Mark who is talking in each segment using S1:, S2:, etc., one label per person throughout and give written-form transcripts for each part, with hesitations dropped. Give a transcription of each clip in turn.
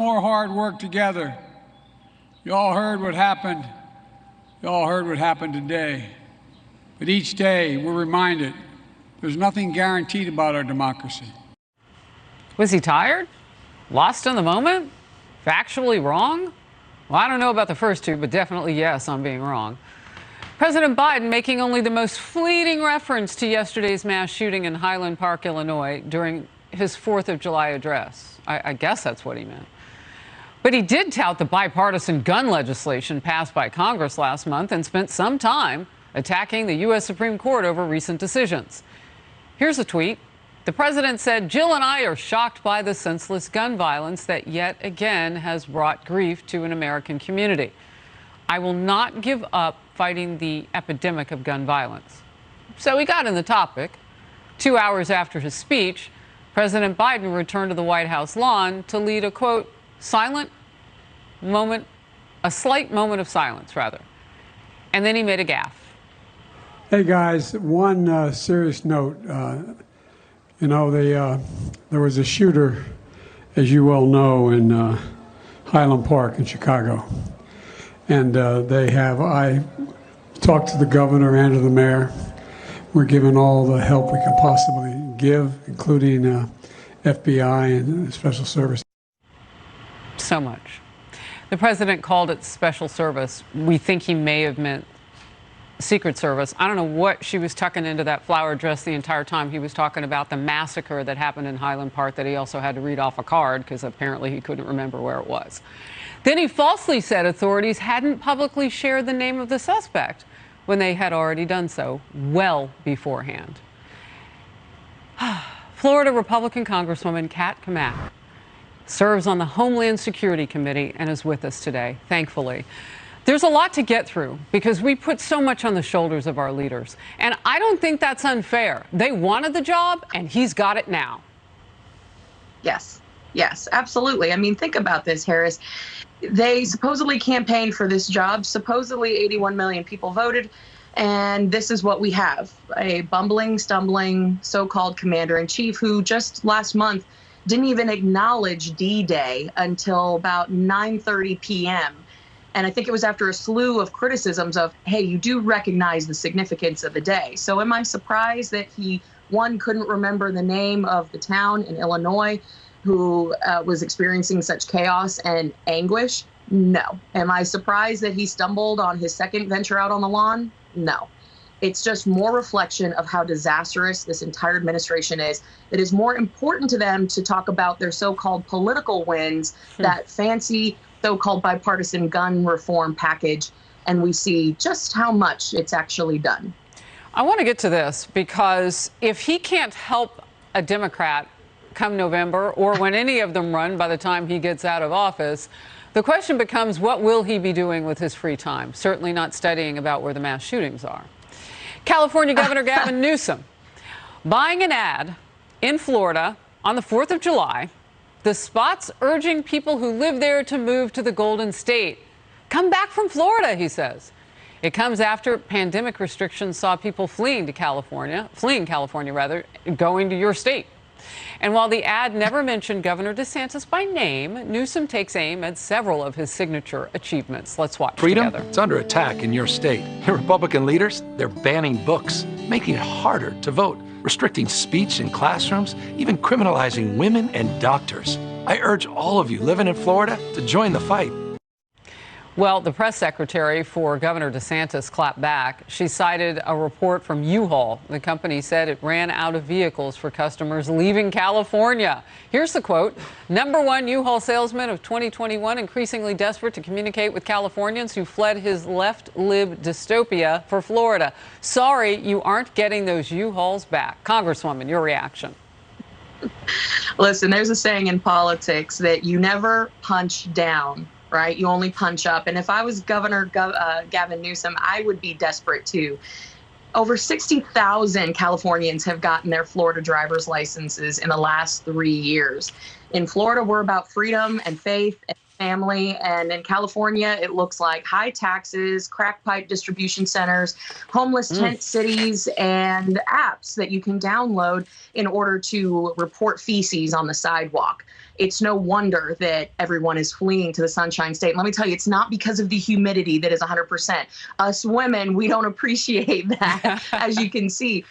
S1: More hard work together. You all heard what happened. You all heard what happened today. But each day we're reminded there's nothing guaranteed about our democracy.
S2: Was he tired? Lost in the moment? Factually wrong? Well, I don't know about the first two, but definitely yes on being wrong. President Biden making only the most fleeting reference to yesterday's mass shooting in Highland Park, Illinois, during his 4th of July address. I guess that's what he meant. But he did tout the bipartisan gun legislation passed by Congress last month and spent some time attacking the U.S. Supreme Court over recent decisions. Here's a tweet. The president said, "Jill and I are shocked by the senseless gun violence that yet again has brought grief to an American community. I will not give up fighting the epidemic of gun violence." So he got in the topic. 2 hours after his speech, President Biden returned to the White House lawn to lead a, quote, a slight moment of silence, rather. And then he made a gaffe.
S1: Hey, guys, one serious note. There was a shooter, as you well know, in Highland Park in Chicago. And I talked to the governor and to the mayor. We're giving all the help we can possibly give, including FBI and Special Service.
S2: So much. The president called it special service. We think he may have meant Secret Service. I don't know what she was tucking into that flower dress the entire time he was talking about the massacre that happened in Highland Park that he also had to read off a card because apparently he couldn't remember where it was. Then he falsely said authorities hadn't publicly shared the name of the suspect when they had already done so well beforehand. Florida Republican Congresswoman Cammack serves on the Homeland Security Committee and is with us today, thankfully. There's a lot to get through because we put so much on the shoulders of our leaders. And I don't think that's unfair. They wanted the job and he's got it now.
S3: Yes, absolutely. I mean, think about this, Harris. They supposedly campaigned for this job. Supposedly 81 million people voted. And this is what we have, a bumbling, stumbling, so-called commander-in-chief who just last month didn't even acknowledge D-Day until about 9:30 p.m. And I think it was after a slew of criticisms of, hey, you do recognize the significance of the day. So am I surprised that he, one, couldn't remember the name of the town in Illinois who was experiencing such chaos and anguish? No. Am I surprised that he stumbled on his second venture out on the lawn? No. It's just more reflection of how disastrous this entire administration is. It is more important to them to talk about their so-called political wins, that fancy so-called bipartisan gun reform package, and we see just how much it's actually done.
S2: I want to get to this because if he can't help a Democrat come November or when any of them run by the time he gets out of office, the question becomes, what will he be doing with his free time? Certainly not studying about where the mass shootings are. California Governor Gavin Newsom buying an ad in Florida on the 4th of July. The spot's urging people who live there to move to the Golden State. Come back from Florida, he says. It comes after pandemic restrictions saw people fleeing California, going to your state. And while the ad never mentioned Governor DeSantis by name, Newsom takes aim at several of his signature achievements. Let's watch
S4: Freedom,
S2: together.
S4: It's under attack in your state. Your Republican leaders, they're banning books, making it harder to vote, restricting speech in classrooms, even criminalizing women and doctors. I urge all of you living in Florida to join the fight.
S2: Well, the press secretary for Governor DeSantis clapped back. She cited a report from U-Haul. The company said it ran out of vehicles for customers leaving California. Here's the quote. #1 U-Haul salesman of 2021 increasingly desperate to communicate with Californians who fled his left-lib dystopia for Florida. Sorry, you aren't getting those U-Hauls back. Congresswoman, your reaction.
S3: Listen, there's a saying in politics that you never punch down, right? You only punch up. And if I was Governor Gavin Newsom, I would be desperate too. Over 60,000 Californians have gotten their Florida driver's licenses in the last 3 years. In Florida, we're about freedom and faith and family. And in California, it looks like high taxes, crack pipe distribution centers, homeless tent cities, and apps that you can download in order to report feces on the sidewalk. It's no wonder that everyone is fleeing to the Sunshine State. And let me tell you, it's not because of the humidity that is 100%. Us women, we don't appreciate that, as you can see.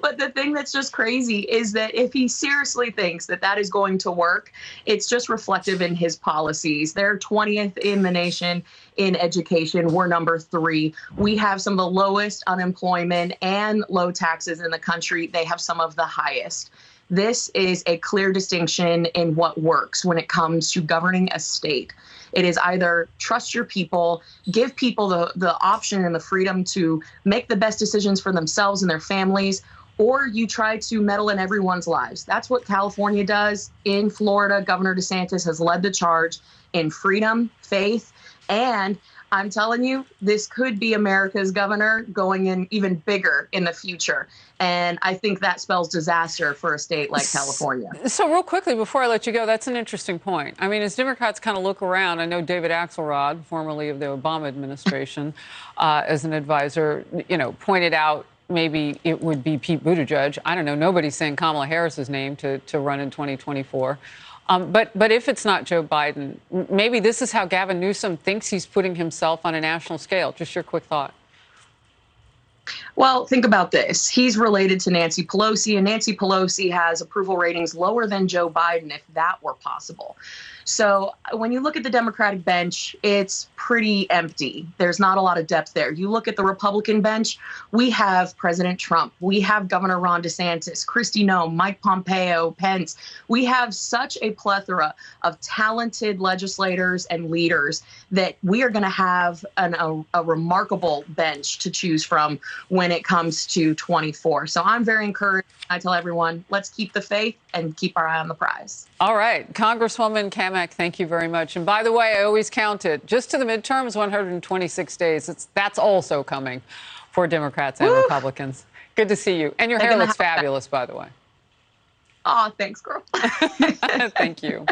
S3: But the thing that's just crazy is that if he seriously thinks that that is going to work, it's just reflective in his policies. They're 20th in the nation in education. We're number 3. We have some of the lowest unemployment and low taxes in the country. They have some of the highest. This is a clear distinction in what works when it comes to governing a state. It is either trust your people, give people the option and the freedom to make the best decisions for themselves and their families, or you try to meddle in everyone's lives. That's what California does. In Florida, Governor DeSantis has led the charge in freedom, faith, and I'm telling you, this could be America's governor going in even bigger in the future. And I think that spells disaster for a state like California.
S2: So real quickly, before I let you go, that's an interesting point. I mean, as Democrats kind of look around, I know David Axelrod, formerly of the Obama administration, as an advisor, pointed out maybe it would be Pete Buttigieg. I don't know. Nobody's saying Kamala Harris's name to run in 2024. But if it's not Joe Biden, maybe this is how Gavin Newsom thinks he's putting himself on a national scale. Just your quick thought.
S3: Well, think about this. He's related to Nancy Pelosi, and Nancy Pelosi has approval ratings lower than Joe Biden, if that were possible. So when you look at the Democratic bench, it's pretty empty. There's not a lot of depth there. You look at the Republican bench, we have President Trump. We have Governor Ron DeSantis, Kristi Noem, Mike Pompeo, Pence. We have such a plethora of talented legislators and leaders that we are going to have a remarkable bench to choose from when it comes to 24. So I'm very encouraged. I tell everyone, let's keep the faith and keep our eye on the prize.
S2: All right. Congresswoman Cammack, thank you very much. And by the way, I always count it. Just to the midterms, 126 days. That's also coming for Democrats and Republicans. Good to see you. And your hair looks fabulous, by the way.
S3: Oh, thanks, girl.
S2: Thank you.